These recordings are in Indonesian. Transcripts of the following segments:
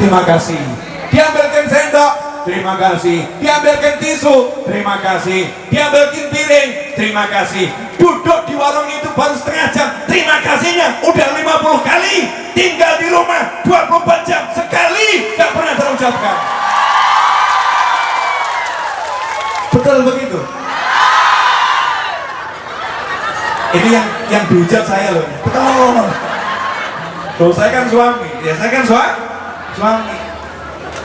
terima kasih. Diambilkan sendok, terima kasih. Diambilkan tisu, terima kasih. Diambilkan piring, terima kasih. Duduk di warung itu baru setengah jam, terima kasihnya udah 50 kali. Tinggal di rumah 24 jam, sekali gak pernah terucapkan. Betul begitu? Ini yang dihujat saya loh. Betul. Tuh, saya kan suami, ya saya kan suami.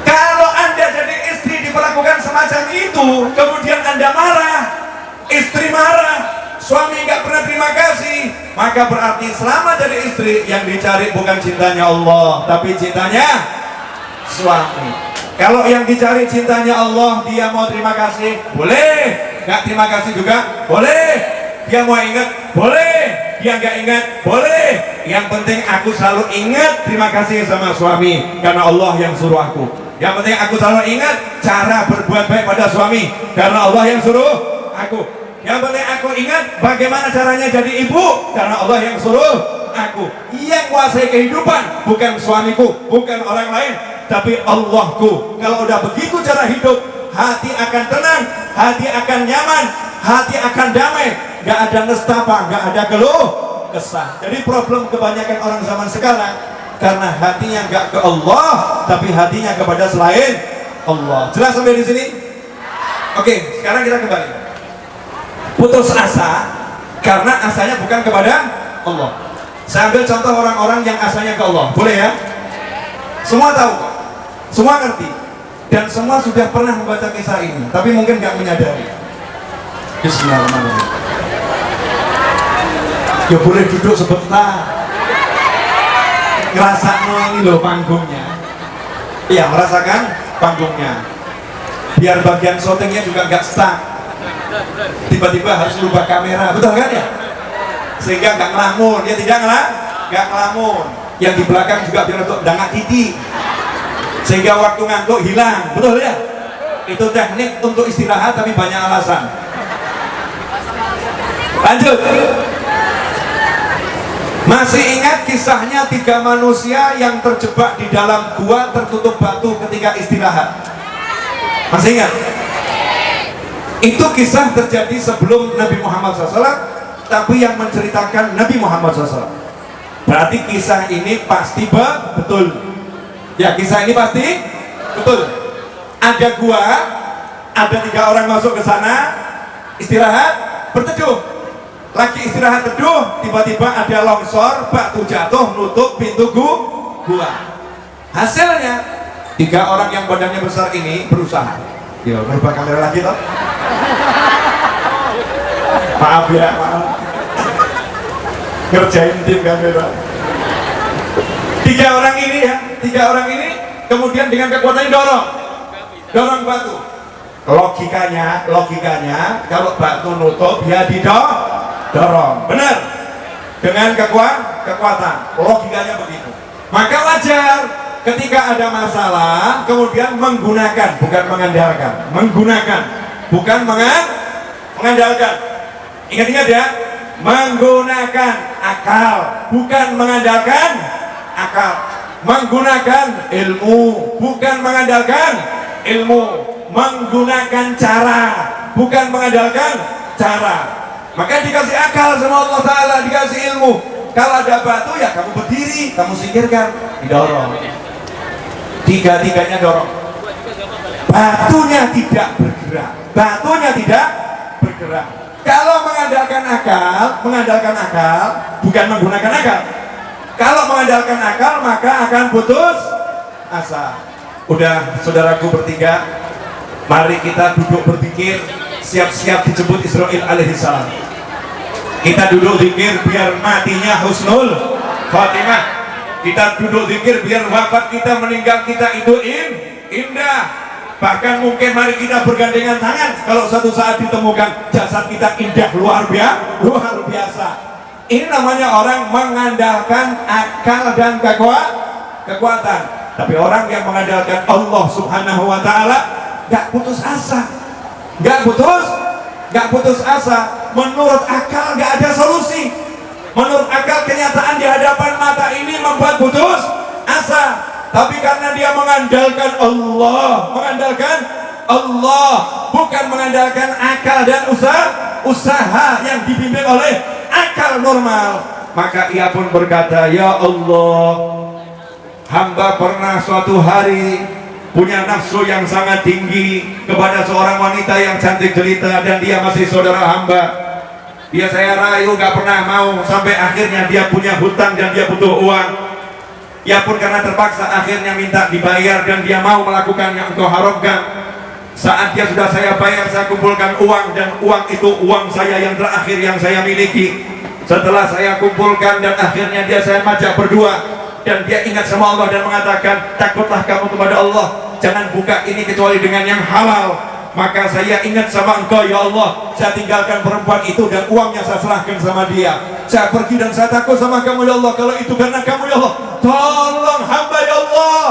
Kalau Anda jadi istri diperlakukan semacam itu, kemudian Anda marah, istri marah, suami nggak pernah terima kasih, maka berarti selama jadi istri yang dicari bukan cintanya Allah, tapi cintanya suami. Kalau yang dicari cintanya Allah, dia mau terima kasih, boleh. Nggak terima kasih juga, boleh. Dia mau ingat, boleh. Dia nggak ingat, boleh. Yang penting aku selalu ingat terima kasih sama suami, karena Allah yang suruh aku. Yang penting aku selalu ingat cara berbuat baik pada suami, karena Allah yang suruh aku. Yang penting aku ingat bagaimana caranya jadi ibu, karena Allah yang suruh aku. Yang kuasai kehidupan bukan suamiku, bukan orang lain, tapi Allahku. Kalau udah begitu cara hidup, hati akan tenang, hati akan nyaman, hati akan damai. Gak ada nestapa, gak ada keluh kesah. Jadi problem kebanyakan orang zaman sekarang karena hatinya gak ke Allah, tapi hatinya kepada selain Allah. Jelas sampai di sini? Oke, sekarang kita kembali. Putus asa karena asanya bukan kepada Allah. Saya ambil contoh orang-orang yang asanya ke Allah. Boleh ya? Semua tahu kok, semua ngerti, dan semua sudah pernah membaca kisah ini, tapi mungkin gak menyadari. Bismillahirrahmanirrahim. Ya boleh duduk sebentar, ngerasakan ini loh panggungnya. Iya, merasakan panggungnya, biar bagian syutingnya juga nggak stuck. Tiba-tiba harus merubah kamera, betul kan ya? Sehingga nggak ngelamun, ya tidak nggak ngelamun. Yang di belakang juga biar untuk dangak titi, sehingga waktu ngantuk hilang, betul ya? Itu teknik untuk istirahat tapi banyak alasan. Lanjut. Masih ingat kisahnya 3 manusia yang terjebak di dalam gua tertutup batu ketika istirahat? Masih ingat? Itu kisah terjadi sebelum Nabi Muhammad SAW, tapi yang menceritakan Nabi Muhammad SAW. Berarti kisah ini pasti betul. Ya, kisah ini pasti betul. Ada gua, ada 3 orang masuk ke sana, istirahat, berteduh. Lagi istirahat teduh, tiba-tiba ada longsor, batu jatuh, nutup pintu gua. Hasilnya 3 orang yang badannya besar ini berusaha. Yo, berubah kamera lagi toh. Maaf ya, maaf. Ngerjain tim kamera. 3 orang ini ya, 3 orang ini kemudian dengan kekuatan dorong batu. Logikanya kalau batu nutup ya dorong, benar, dengan kekuatan, logikanya begitu. Maka wajar ketika ada masalah kemudian menggunakan, bukan mengandalkan. Ingat-ingat ya, menggunakan akal, bukan mengandalkan akal. Menggunakan ilmu, bukan mengandalkan ilmu. Menggunakan cara, bukan mengandalkan cara. Maka dikasih akal sama Allah Ta'ala, dikasih ilmu. Kalau ada batu ya kamu berdiri, kamu singkirkan, didorong. 3-tiganya dorong. Batunya tidak bergerak. Kalau mengandalkan akal, bukan menggunakan akal. Kalau mengandalkan akal maka akan putus asa. Udah, saudaraku bertiga, mari kita duduk berpikir, siap-siap dijemput Israil alaihissalam. Kita duduk zikir biar matinya husnul khatimah. Kita duduk zikir biar wafat kita, meninggal kita itu indah. Bahkan mungkin mari kita bergandengan tangan kalau suatu saat ditemukan jasad kita indah luar biasa. Ini namanya orang mengandalkan akal dan kekuatan. Tapi orang yang mengandalkan Allah Subhanahu wa Ta'ala gak putus asa. Menurut akal gak ada solusi. Menurut akal kenyataan di hadapan mata ini membuat putus asa. tapi karena dia mengandalkan Allah, bukan mengandalkan akal dan usaha yang dibimbing oleh akal normal. Maka ia pun berkata, ya Allah, hamba pernah suatu hari punya nafsu yang sangat tinggi kepada seorang wanita yang cantik jelita dan dia masih saudara hamba. Dia saya rayu gak pernah mau, sampai akhirnya dia punya hutang dan dia butuh uang. Ia pun karena terpaksa akhirnya minta dibayar dan dia mau melakukannya untuk haramkan. Saat dia sudah saya bayar, saya kumpulkan uang, dan uang itu uang saya yang terakhir yang saya miliki. Setelah saya kumpulkan dan akhirnya dia saya majak berdua, dan dia ingat sama Allah dan mengatakan, takutlah kamu kepada Allah, jangan buka ini kecuali dengan yang halal. Maka saya ingat sama engkau ya Allah, saya tinggalkan perempuan itu dan uangnya saya serahkan sama dia. Saya pergi dan saya takut sama kamu ya Allah, kalau itu karena kamu ya Allah, tolong hamba ya Allah.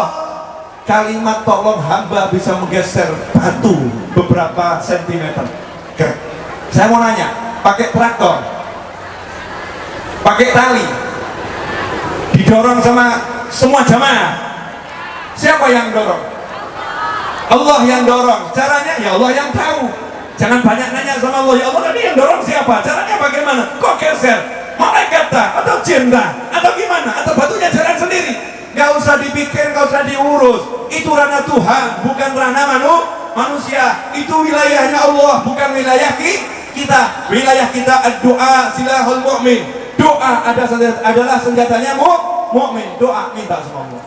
Kalimat tolong hamba bisa menggeser batu beberapa sentimeter. Oke. Saya mau nanya, pakai traktor, pakai tali, didorong sama semua jamaah, siapa yang dorong? Allah yang dorong. Caranya ya Allah yang tahu. Jangan banyak nanya sama Allah, ya Allah tadi yang dorong siapa? Caranya bagaimana? Kok geser? Malaikat atau jin atau gimana? Atau batunya jalan sendiri? Gak usah dipikir, gak usah diurus. Itu ranah Tuhan, bukan ranah manusia. Itu wilayahnya Allah, bukan wilayah kita. Wilayah kita doa silahul mu'min. Doa adalah senjatanya mu'min. Doa minta sama Allah.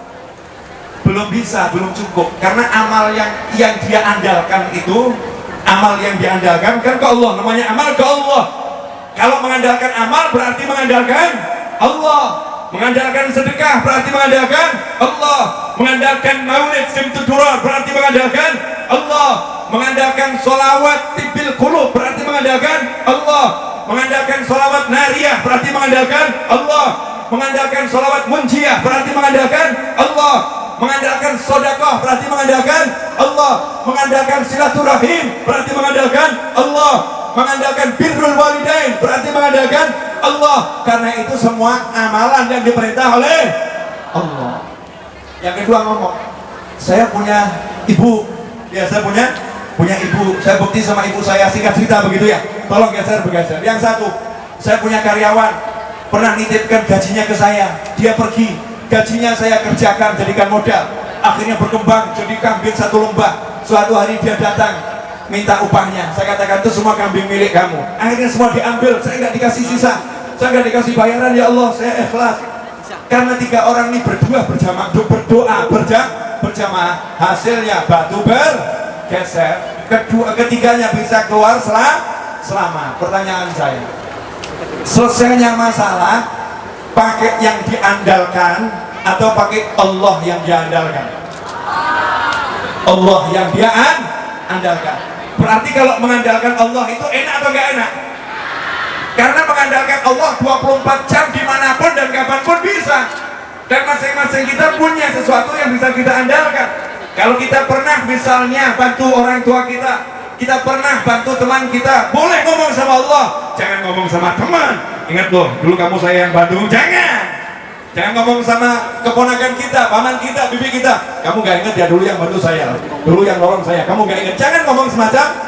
Belum bisa, belum cukup. Karena amal yang dia andalkan itu, amal yang diandalkan kan ke Allah. Namanya amal ke Allah. Kalau mengandalkan amal berarti mengandalkan Allah. Mengandalkan sedekah berarti mengandalkan Allah. Mengandalkan maulid simtudurar berarti mengandalkan Allah. Mengandalkan sholawat tibil qulub berarti mengandalkan Allah. Mengandalkan sholawat nariyah berarti mengandalkan Allah. Mengandalkan sholawat munjiyah berarti mengandalkan Allah. Mengandalkan sedekah berarti mengandalkan Allah. Mengandalkan silaturahim berarti mengandalkan Allah. Mengandalkan birrul walidain berarti mengandalkan Allah. Karena itu semua amalan yang diperintah oleh Allah. Yang kedua ngomong, saya punya ibu, ya saya punya ibu, saya bukti sama ibu saya, singkat cerita begitu ya, tolong bergeser. Yang satu, saya punya karyawan, pernah nitipkan gajinya ke saya, dia pergi, gajinya saya kerjakan, jadikan modal, akhirnya berkembang jadi kambing satu lembah. Suatu hari dia datang minta upahnya, saya katakan itu semua kambing milik kamu. Akhirnya semua diambil, saya nggak dikasih sisa, saya nggak dikasih bayaran. Ya Allah, saya ikhlas. Karena 3 orang ini berdoa berjamaah, hasilnya batu bergeser. Ketiganya bisa keluar selamat. Pertanyaan saya, selesainya masalah pakai yang diandalkan atau pakai Allah yang diandalkan? Allah yang dia andalkan. Berarti kalau mengandalkan Allah itu enak atau enggak enak? Karena mengandalkan Allah 24 jam dimanapun dan kapanpun bisa. Dan masing-masing kita punya sesuatu yang bisa kita andalkan. Kalau kita pernah misalnya bantu orang tua kita pernah bantu teman kita, boleh ngomong sama Allah, jangan ngomong sama teman. Ingat loh, dulu kamu saya yang bantu, jangan ngomong sama keponakan kita, paman kita, bibi kita. Kamu gak ingat ya dulu yang bantu saya, dulu yang nolong saya, kamu gak ingat. Jangan ngomong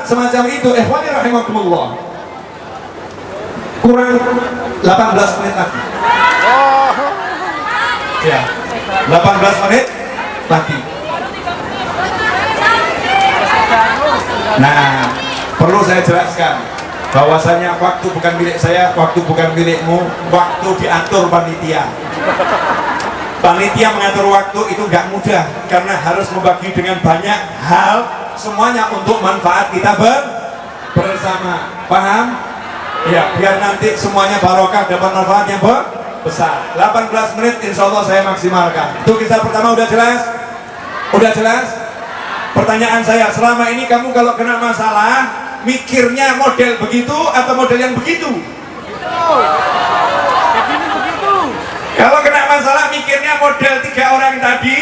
semacam itu. Ikhwani rahimakumullah. Kurang 18 menit lagi. Ya, 18 menit lagi. Nah, perlu saya jelaskan bahwasanya waktu bukan milik saya, waktu bukan milikmu, waktu diatur panitia. Panitia mengatur waktu itu nggak mudah karena harus membagi dengan banyak hal, semuanya untuk manfaat kita bersama. Paham? Ya, biar nanti semuanya barokah, dapat manfaat yang besar. 18 menit insya Allah saya maksimalkan. Itu kisah pertama udah jelas? Udah jelas? Pertanyaan saya, selama ini kamu kalau kena masalah mikirnya model begitu atau model yang begitu? Kalau kena masalah mikirnya model 3 orang tadi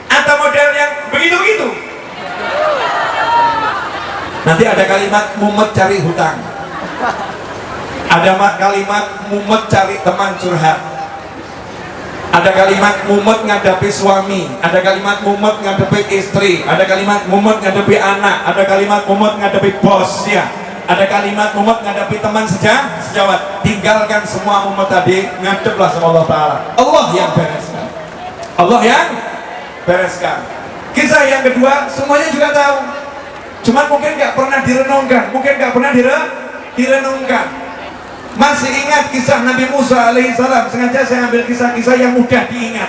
atau model yang begitu-begitu? Nanti ada kalimat mumet cari hutang, ada kalimat mumet cari teman curhat. Ada kalimat mumet ngadapi suami, ada kalimat mumet ngadapi istri, ada kalimat mumet ngadapi anak, ada kalimat mumet ngadapi bos ya, ada kalimat mumet ngadapi teman sejawat. Tinggalkan semua mumet tadi, ngadeplah sama Allah Ta'ala. Allah yang bereskan, Allah yang bereskan. Kisah yang kedua semuanya juga tahu, cuman mungkin nggak pernah direnungkan, mungkin nggak pernah direnungkan. Masih ingat kisah Nabi Musa alaihissalam? Sengaja saya ambil kisah-kisah yang mudah diingat.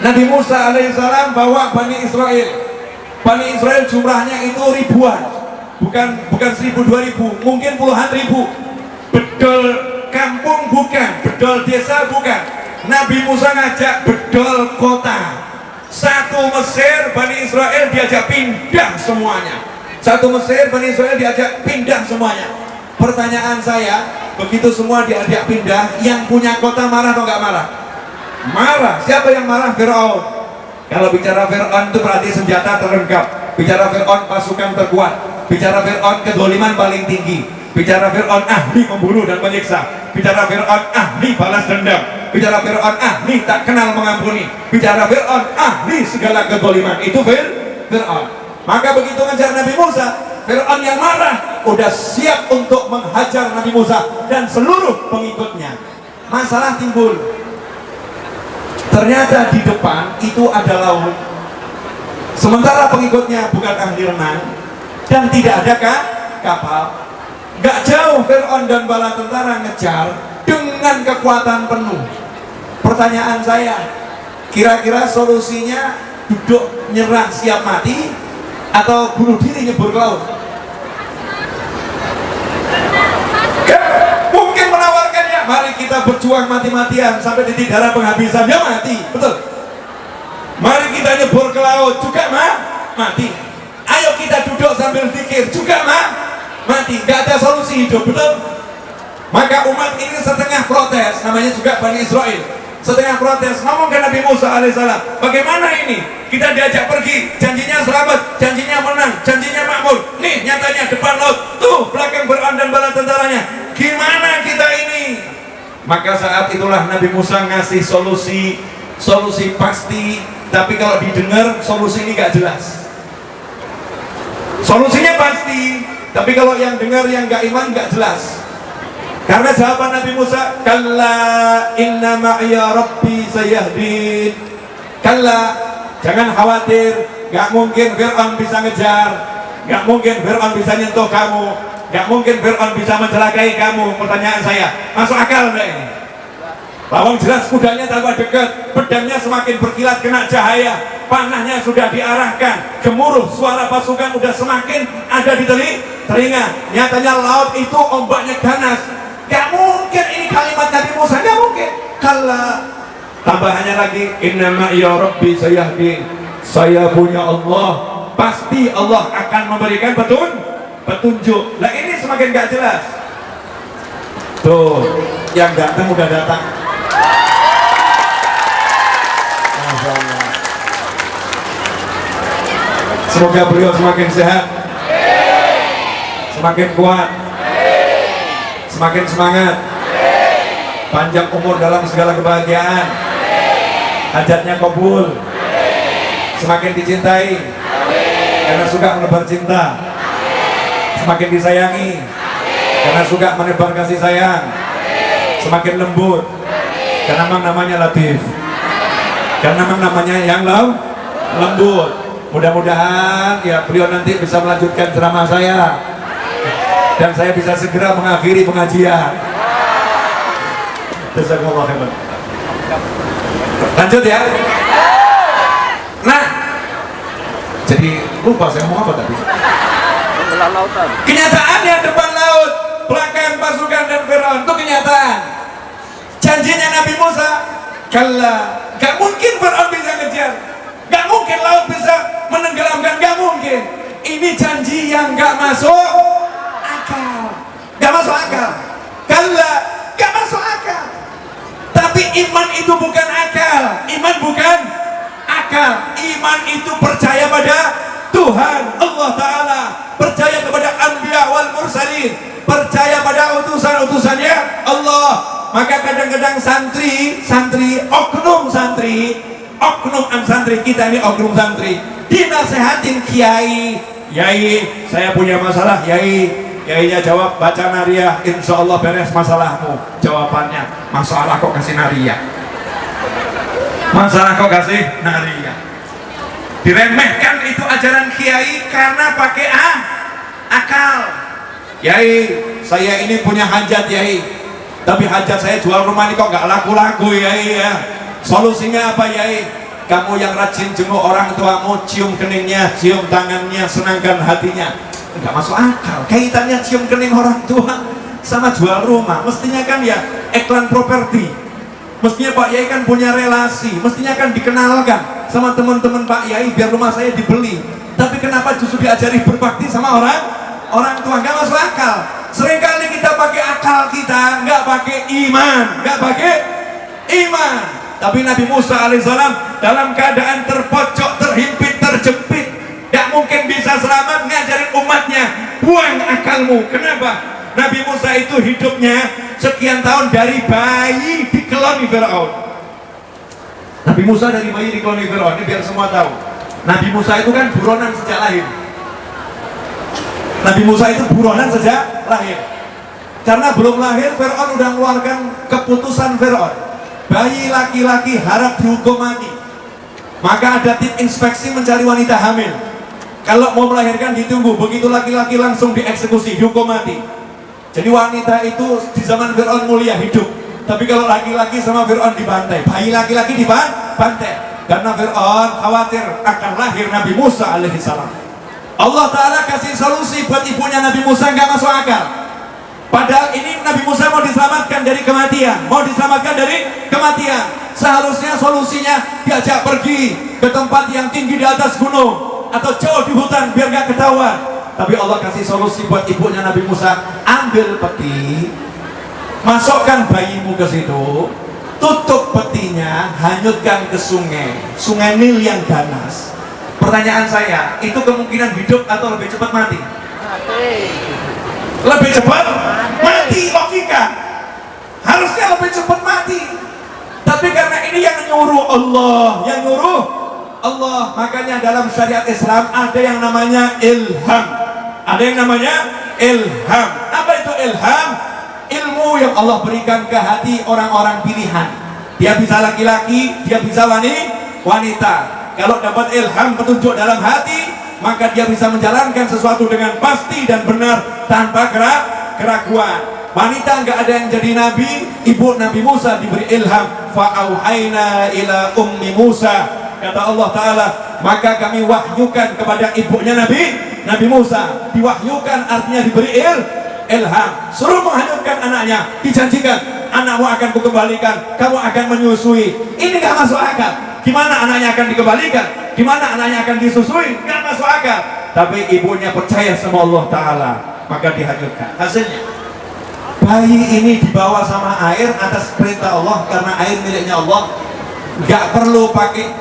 Nabi Musa alaihissalam bawa Bani Israel jumlahnya itu ribuan, bukan 1000 2000, mungkin puluhan ribu. Bedol kampung bukan, bedol desa bukan. Nabi Musa ngajak bedol kota. Satu Mesir Bani Israel diajak pindah semuanya. Satu Mesir Bani Israel diajak pindah semuanya. Pertanyaan saya, begitu semua diajak pindah, yang punya kota marah atau nggak marah? Marah. Siapa yang marah? Fir'aun. Kalau bicara Fir'aun itu berarti senjata terlengkap. Bicara Fir'aun pasukan terkuat. Bicara Fir'aun kedoliman paling tinggi. Bicara Fir'aun ahli membunuh dan menyiksa. Bicara Fir'aun ahli balas dendam. Bicara Fir'aun ahli tak kenal mengampuni. Bicara Fir'aun ahli segala kedoliman. Itu Fir'aun. Maka begitu ngejar Nabi Musa, Fir'aun yang marah udah siap untuk menghajar Nabi Musa dan seluruh pengikutnya. Masalah timbul. Ternyata di depan itu ada laut. Sementara pengikutnya bukan ahli renang dan tidak ada kapal. Gak jauh Fir'aun dan bala tentara ngejar dengan kekuatan penuh. Pertanyaan saya, kira-kira solusinya duduk nyerah siap mati atau bunuh diri nyebur ke laut? Mungkin menawarkannya, mari kita berjuang mati-matian sampai titik darah penghabisan, ya mati, betul. Mari kita nyebur ke laut, juga mati. Ayo kita duduk sambil zikir, juga mati. Gak ada solusi hidup, betul. Maka umat ini setengah protes, namanya juga Bani Israel. Setengah protes, ngomong ke Nabi Musa alaihissalam, bagaimana ini? Kita diajak pergi, janjinya selamat, janjinya menang, janjinya makmur. Nih nyatanya depan laut, tuh belakang Fir'aun dan bala tentaranya. Gimana kita ini? Maka saat itulah Nabi Musa ngasih solusi pasti. Tapi kalau didengar solusi ini gak jelas. Solusinya pasti, tapi kalau yang dengar yang gak iman gak jelas. Karena jawaban Nabi Musa, kalla inna ma'iya rabbi sayahdin. Kalla, jangan khawatir, gak mungkin Fir'aun bisa ngejar, gak mungkin Fir'aun bisa nyentuh kamu, gak mungkin Fir'aun bisa mencelakai kamu. Pertanyaan saya, masuk akal enggak ini? Lawang jelas kudanya tambah dekat, pedangnya semakin berkilat kena cahaya, panahnya sudah diarahkan, gemuruh suara pasukan udah semakin ada di telinga. Nyatanya laut itu ombaknya ganas. Gak mungkin ini kalimat Nabi Musa, gak mungkin. Kalla, tambahannya lagi, inna ma'iya rabbi sayahdin. Saya punya Allah, pasti Allah akan memberikan petunjuk. Nah ini semakin gak jelas. Tuh, yang datang udah datang. Semoga beliau semakin sehat, semakin kuat, semakin semangat, panjang umur dalam segala kebahagiaan, hajatnya kabul, semakin dicintai karena suka menebar cinta, semakin disayangi karena suka menebar kasih sayang, semakin lembut karena memang namanya Latif, karena memang namanya yang lembut. Mudah-mudahan ya beliau nanti bisa melanjutkan ceramah saya dan saya bisa segera mengakhiri pengajian. Jazakallahu khairan. Lanjut ya. Nah, jadi lupa saya mau apa tadi. Kenyataannya depan laut, belakang pasukan dan Fir'aun itu kenyataan. Janjinya Nabi Musa, kalla, gak mungkin Fir'aun bisa ngejar, gak mungkin laut bisa menenggelamkan, gak mungkin. Ini janji yang gak masuk akal, gak masuk akal. Kalla, gak masuk akal. Tapi iman itu bukan akal, iman bukan akal. Iman itu percaya pada Tuhan Allah Ta'ala, percaya kepada anbiya wal mursalin, percaya pada utusan-utusannya Allah. Maka kadang-kadang oknum santri kita ini oknum santri dinasehatin kiai, saya punya masalah, Yainya jawab, baca nariyah, insya Allah beres masalahmu. Jawabannya, masalah kok kasih nariyah, diremehkan itu ajaran kiai karena pakai akal. Saya ini punya hajat tapi hajat saya jual rumah ini kok nggak laku-laku ya. Solusinya apa Kamu yang rajin jenguk orang tuamu, cium keningnya, cium tangannya, senangkan hatinya. Nggak masuk akal, kaitannya cium kening orang tua sama jual rumah. Mestinya kan ya iklan properti, mestinya Pak Yai kan punya relasi, mestinya kan dikenalkan sama teman-teman Pak Yai biar rumah saya dibeli. Tapi kenapa justru diajari berbakti sama orang tua? Nggak masuk akal. Seringkali kita pakai akal kita, nggak pakai iman. Tapi Nabi Musa alaihissalam dalam keadaan terpojok, terhimpit, terjepit, gak mungkin bisa selamat, ngajarin umatnya, buang akalmu. Kenapa? Nabi Musa itu hidupnya sekian tahun dari bayi dikeloni Fir'aun. Nabi Musa dari bayi dikeloni Fir'aun, ini biar semua tahu. Nabi Musa itu kan buronan sejak lahir. Karena belum lahir, Fir'aun udah mengeluarkan keputusan Fir'aun. Bayi laki-laki harap dihukum mati. Maka ada tim inspeksi mencari wanita hamil. Kalau mau melahirkan ditunggu, begitu laki-laki langsung dieksekusi, dihukum mati. Jadi wanita itu di zaman Fir'aun mulia hidup. Tapi kalau laki-laki sama Fir'aun dibantai, bayi laki-laki dibantai. Karena Fir'aun khawatir akan lahir Nabi Musa alaihissalam. Allah Ta'ala kasih solusi buat ibunya Nabi Musa, nggak masuk akal. Padahal ini Nabi Musa mau diselamatkan dari kematian, Seharusnya solusinya diajak pergi ke tempat yang tinggi di atas gunung atau jauh di hutan biar gak ketahuan. Tapi Allah kasih solusi buat ibunya Nabi Musa, ambil peti, masukkan bayimu ke situ, tutup petinya, hanyutkan ke sungai Nil yang ganas. Pertanyaan saya, itu kemungkinan hidup atau lebih cepat mati? Lebih cepat mati, logika harusnya lebih cepat mati. Tapi karena ini yang nyuruh Allah, makanya dalam syariat Islam ada yang namanya ilham. Apa itu ilham? Ilmu yang Allah berikan ke hati orang-orang pilihan. Dia bisa laki-laki, dia bisa wanita. Kalau dapat ilham, petunjuk dalam hati, maka dia bisa menjalankan sesuatu dengan pasti dan benar tanpa keraguan. Wanita nggak ada yang jadi nabi, ibu Nabi Musa diberi ilham. Fa'auhayna ila ummi Musa, kata Allah Ta'ala, maka kami wahyukan kepada ibunya Nabi Musa. Diwahyukan artinya diberi ilham, suruh menghanyutkan anaknya, dijanjikan anakmu akan kukembalikan, kamu akan menyusui. Ini nggak masuk akal. Gimana anaknya akan dikembalikan? Gimana anaknya akan disusui? Nggak masuk akal. Tapi ibunya percaya sama Allah Ta'ala, maka dihanyutkan. Hasilnya bayi ini dibawa sama air atas perintah Allah, karena air miliknya Allah. Nggak perlu pakai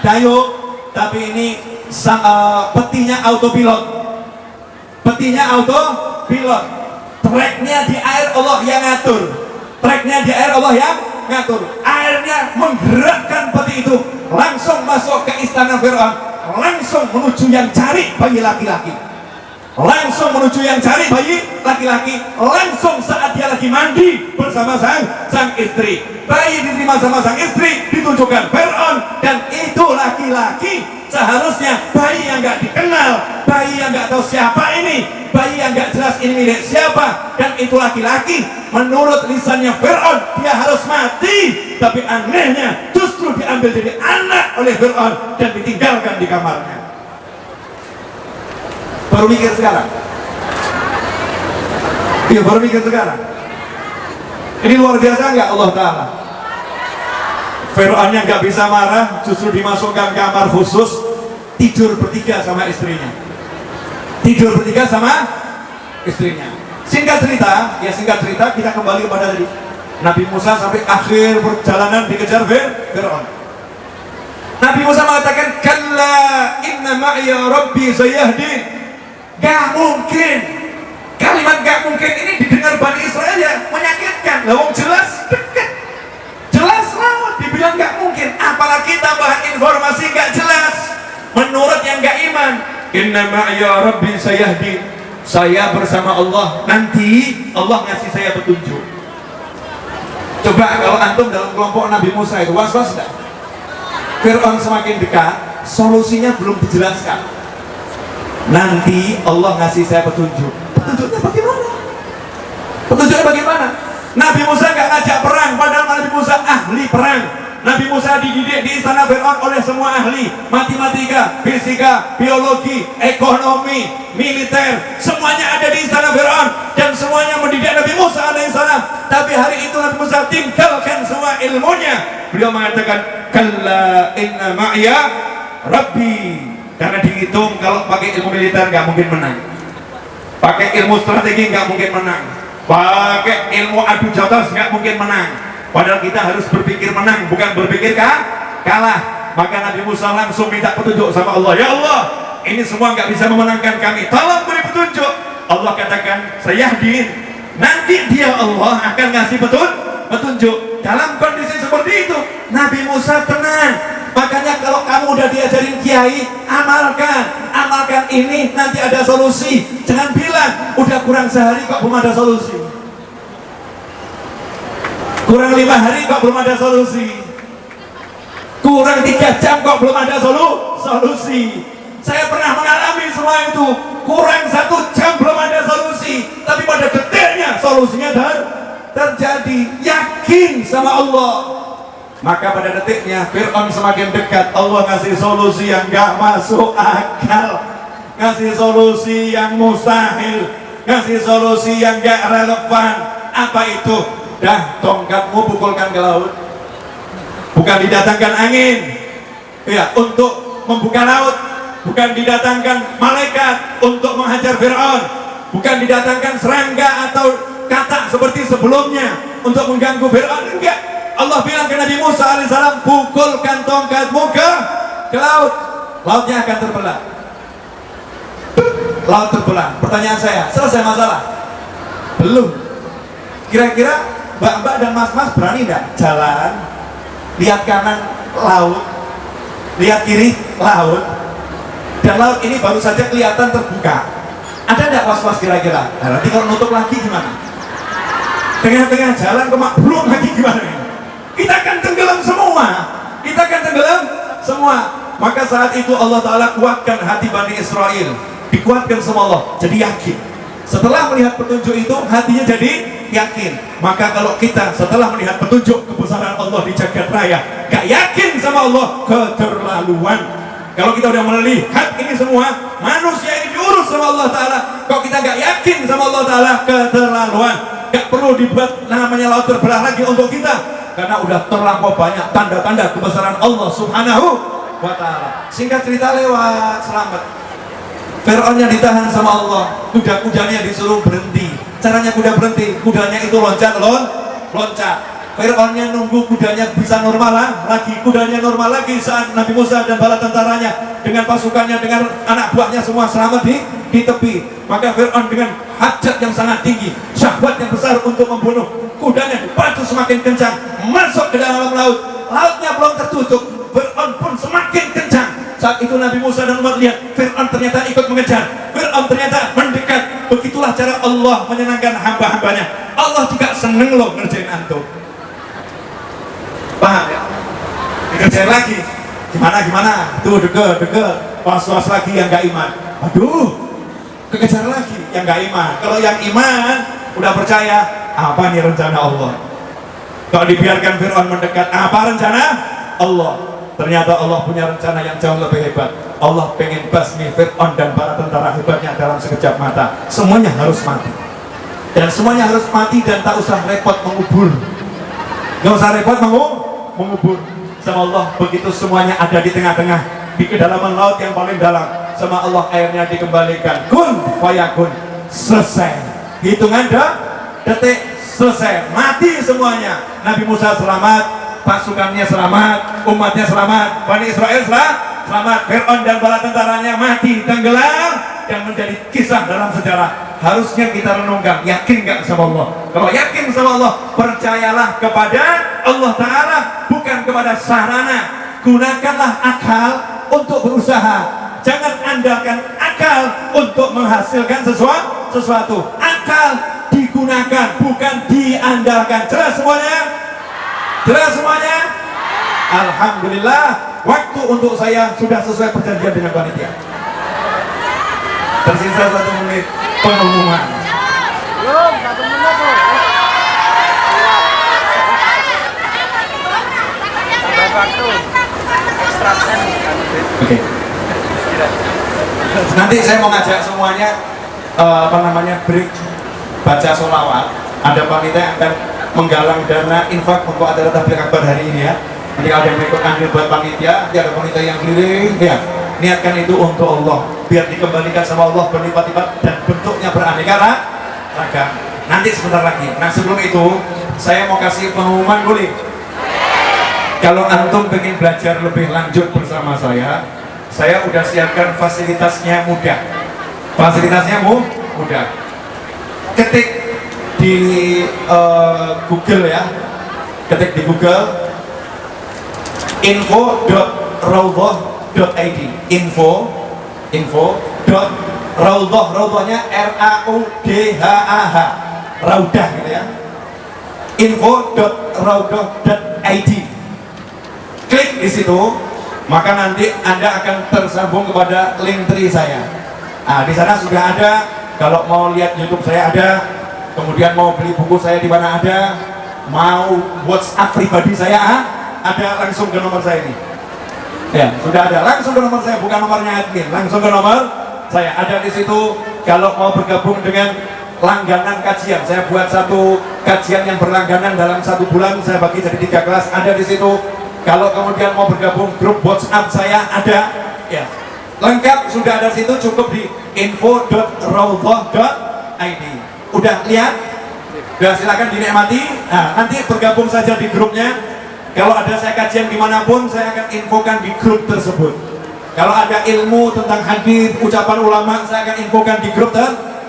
dayung, tapi ini petinya autopilot. Treknya di air Allah yang ngatur. Airnya menggerakkan peti itu, langsung masuk ke istana Fir'aun, langsung menuju yang cari bayi laki-laki, langsung saat dia lagi mandi bersama sang istri. Bayi diterima sama sang istri, ditunjukkan Fir'aun, dan itu laki-laki. Seharusnya bayi yang gak dikenal, bayi yang gak tahu siapa ini, bayi yang gak jelas ini milik siapa, dan itu laki-laki. Menurut lisannya Fir'aun, dia harus mati. Tapi anehnya justru diambil jadi anak oleh Fir'aun dan ditinggalkan di kamarnya. Baru mikir sekarang. Ini luar biasa nggak Allah Ta'ala? Fir'aun yang nggak bisa marah justru dimasukkan kamar khusus, tidur bertiga sama istrinya. Singkat cerita, kita kembali kepada tadi. Nabi Musa sampai akhir perjalanan dikejar Fir'aun. Nabi Musa mengatakan, kalla inna ma'iya rabbi sayahdin. Gak mungkin Kalimat nggak mungkin ini didengar Bani Israel ya menyakitkan. Lawang jelas dekat, jelas laut dibilang nggak mungkin, apalagi tambahan informasi nggak jelas menurut yang nggak iman. Inna ma'ya rabbi sayahdi, saya bersama Allah, nanti Allah ngasih saya petunjuk. Coba kalau antum dalam kelompok Nabi Musa itu was-was enggak? Fir'aun semakin dekat, solusinya belum dijelaskan. Nanti Allah ngasih saya petunjuk. Petunjuknya bagaimana? Petunjuknya bagaimana? Nabi Musa nggak ngajak perang, padahal Nabi Musa ahli perang. Nabi Musa dididik di istana Fir'aun oleh semua ahli matematika, fisika, biologi, ekonomi, militer, semuanya ada di istana Fir'aun dan semuanya mendidik Nabi Musa alaihissalam. Tapi hari itu Nabi Musa tinggalkan semua ilmunya. Beliau mengatakan, kalla inna ma'ya rabbi, karena dihitung kalau pakai ilmu militer nggak mungkin menang, pakai ilmu strategi nggak mungkin menang, pakai ilmu adu jotos nggak mungkin menang. Padahal kita harus berpikir menang, bukan berpikir kalah. Maka Nabi Musa langsung minta petunjuk sama Allah. Ya Allah, ini semua nggak bisa memenangkan kami, tolong beri petunjuk. Allah katakan, sayahdi, nanti dia Allah akan ngasih petunjuk. Dalam kondisi seperti itu Nabi Musa tenang. Makanya kalau kamu udah diajarin kiai, amalkan ini, nanti ada solusi. Jangan bilang udah kurang sehari kok belum ada solusi, kurang 5 hari kok belum ada solusi, kurang 3 jam kok belum ada solusi. Saya pernah mengalami semua itu. Kurang 1 jam belum ada solusi, tapi pada detailnya solusinya terjadi. Yakin sama Allah. Maka pada detiknya Fir'aun semakin dekat. Allah ngasih solusi yang gak masuk akal, ngasih solusi yang mustahil, ngasih solusi yang gak relevan. Apa itu? Dah, tongkatmu pukulkan ke laut. Bukan didatangkan angin ya untuk membuka laut, bukan didatangkan malaikat untuk menghajar Fir'aun, bukan didatangkan serangga atau katak seperti sebelumnya untuk mengganggu Fir'aun. Enggak. Allah bilang ke Nabi Musa alaihissalam, pukulkan tongkatmu ke laut. Lautnya akan terbelah. Laut terbelah. Pertanyaan saya, selesai masalah? Belum. Kira-kira mbak-mbak dan mas-mas berani enggak jalan, lihat kanan laut, lihat kiri laut, dan laut ini baru saja kelihatan terbuka? Ada enggak was-was kira-kira? Nah, nanti kalau nutup lagi gimana? Tengah-tengah jalan kemak belum lagi gimana? Kita akan tenggelam semua. Kita akan tenggelam semua. Maka saat itu Allah Ta'ala kuatkan hati Bani Israel, dikuatkan sama Allah, jadi yakin. Setelah melihat petunjuk itu, hatinya jadi yakin. Maka kalau kita setelah melihat petunjuk kebesaran Allah di jagat raya gak yakin sama Allah, keterlaluan. Kalau kita udah melihat ini semua, manusia ini diurus sama Allah Ta'ala, kalau kita gak yakin sama Allah Ta'ala, keterlaluan. Gak perlu dibuat namanya laut terbelah lagi untuk kita, karena udah terlampau banyak tanda-tanda kebesaran Allah Subhanahu wa Ta'ala. Singkat cerita lewat, selamat. Fir'aun yang ditahan sama Allah, kuda-kudanya disuruh berhenti. Caranya kuda berhenti, kudanya itu loncat. Fir'aunnya nunggu kudanya bisa normal lagi, kudanya normal lagi saat Nabi Musa dan bala tentaranya dengan pasukannya, dengan anak buahnya semua selamat di tepi. Maka Fir'aun dengan hajat yang sangat tinggi, syahwat yang besar untuk membunuh, kudanya dipacu semakin kencang masuk ke dalam laut. Lautnya belum tertutup, Fir'aun pun semakin kencang. Saat itu Nabi Musa dan Umar lihat Fir'aun ternyata ikut mengejar, Fir'aun ternyata mendekat. Begitulah cara Allah menyenangkan hamba-hambanya. Allah juga seneng loh ngerjain antum. Paham ya? Dikerjain lagi. Gimana? Tuh deket. Was-was lagi yang gak iman. Aduh, kekejar lagi yang gak iman. Kalau yang iman udah percaya, apa nih rencana Allah? Kalau dibiarkan Fir'aun mendekat, apa rencana Allah? Ternyata Allah punya rencana yang jauh lebih hebat. Allah pengen basmi Fir'aun dan para tentara hebatnya dalam sekejap mata. Semuanya harus mati. Dan semuanya harus mati dan tak usah repot mengubur. Gak usah repot mengubur. Sama Allah, begitu semuanya ada di tengah-tengah, di kedalaman laut yang paling dalam, sama Allah airnya dikembalikan. Kun fayakun, selesai. Hitungan detik, selesai. Mati semuanya. Nabi Musa selamat, pasukannya selamat, umatnya selamat, Bani Israel selamat, Fir'aun dan bala tentaranya mati, tenggelam, dan menjadi kisah dalam sejarah. harusnya kita renungkan, yakin nggak sama Allah? Kalau yakin sama Allah, percayalah kepada Allah Ta'ala, bukan kepada sarana. Gunakanlah akal untuk berusaha, jangan andalkan akal untuk menghasilkan sesuatu. Akal digunakan, bukan diandalkan. Jelas semuanya? Jelas semuanya? Alhamdulillah, waktu untuk saya sudah sesuai perjanjian dengan panitia. Tersisa 1 menit pengumuman. Belum, 1 menit tuh. Tambah waktu. Ekstraksi. Oke. Nanti saya mau ngajak semuanya break baca sholawat. Ada panitia yang akan menggalang dana infak untuk acara tabligh akbar hari ini ya. Nanti ada yang ikut andil buat panitia, nanti ada panitia yang keliling ya. Niatkan itu untuk Allah, biar dikembalikan sama Allah berlipat-lipat dan bentuknya beraneka ragam. Nanti sebentar lagi. Nah sebelum itu saya mau kasih pengumuman boleh? Kalau antum pengen belajar lebih lanjut bersama saya udah siapkan fasilitasnya mudah. Fasilitasnya mudah. Ketik di Google ya, ketik di Google info.raudhah.id, info.raudhah, raudhahnya RAUDHAH, raudah gitu ya, info.raudhah.id. Klik di situ, maka nanti Anda akan tersambung kepada link tree saya. Nah, di sana sudah ada. Kalau mau lihat YouTube saya ada, kemudian mau beli buku saya di mana ada, mau WhatsApp pribadi saya ada, langsung ke nomor saya ini. Ya, sudah ada, langsung ke nomor saya, bukan nomornya admin, langsung ke nomor saya ada di situ. Kalau mau bergabung dengan langganan kajian, saya buat satu kajian yang berlangganan dalam 1 bulan, saya bagi jadi 3 kelas, ada di situ. Kalau kemudian mau bergabung grup WhatsApp saya ada, ya, lengkap sudah ada situ, cukup di info.raudhah.id. Udah lihat? Udah, silakan dinikmati. Nah, nanti bergabung saja di grupnya. Kalau ada saya kajian dimanapun, saya akan infokan di grup tersebut. Kalau ada ilmu tentang hadis, ucapan ulama, saya akan infokan di grup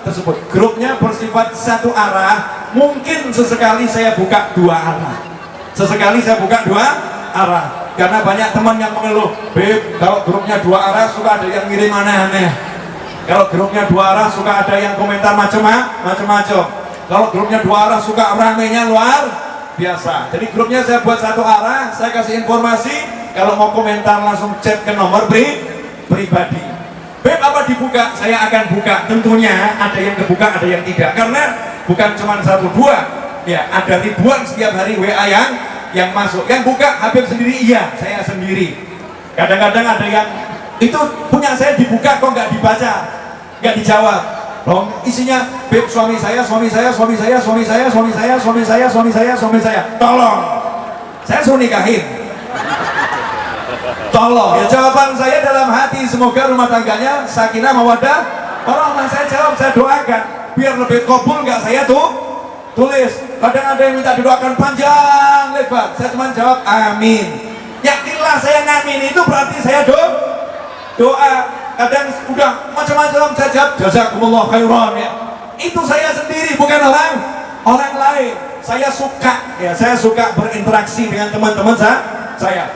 tersebut. Grupnya bersifat satu arah. Mungkin sesekali saya buka 2 arah. Sesekali saya buka 2 arah. Karena banyak teman yang mengeluh, Beb, kalau grupnya 2 arah suka ada yang ngirim aneh-aneh. Kalau grupnya 2 arah suka ada yang komentar macam-macam. Kalau grupnya 2 arah suka ramenya luar biasa. Jadi grupnya saya buat 1 arah, saya kasih informasi. Kalau mau komentar langsung chat ke nomor pribadi. Beb, apa dibuka? Saya akan buka. Tentunya ada yang kebuka, ada yang tidak. Karena bukan cuma 1-2, ya, ada ribuan setiap hari WA yang masuk. Yang buka Habib sendiri, iya, saya sendiri. Kadang-kadang ada yang itu punya saya dibuka kok nggak dibaca, nggak dijawab. Loh, isinya, Beb, suami saya. Tolong, saya suruh nikahin. Tolong, ya jawaban saya dalam hati, semoga rumah tangganya sakinah mawaddah warahmah. Saya jawab, saya doakan biar lebih kabul, nggak saya tulis. Kadang ada yang minta didoakan panjang lebar, saya cuma jawab amin. Yakinlah saya ngamin itu berarti saya doa. Kadang udah macam-macam saya jawab jazakumullah khairan, ya. Itu saya sendiri, bukan orang lain. Saya suka berinteraksi dengan teman-teman saya.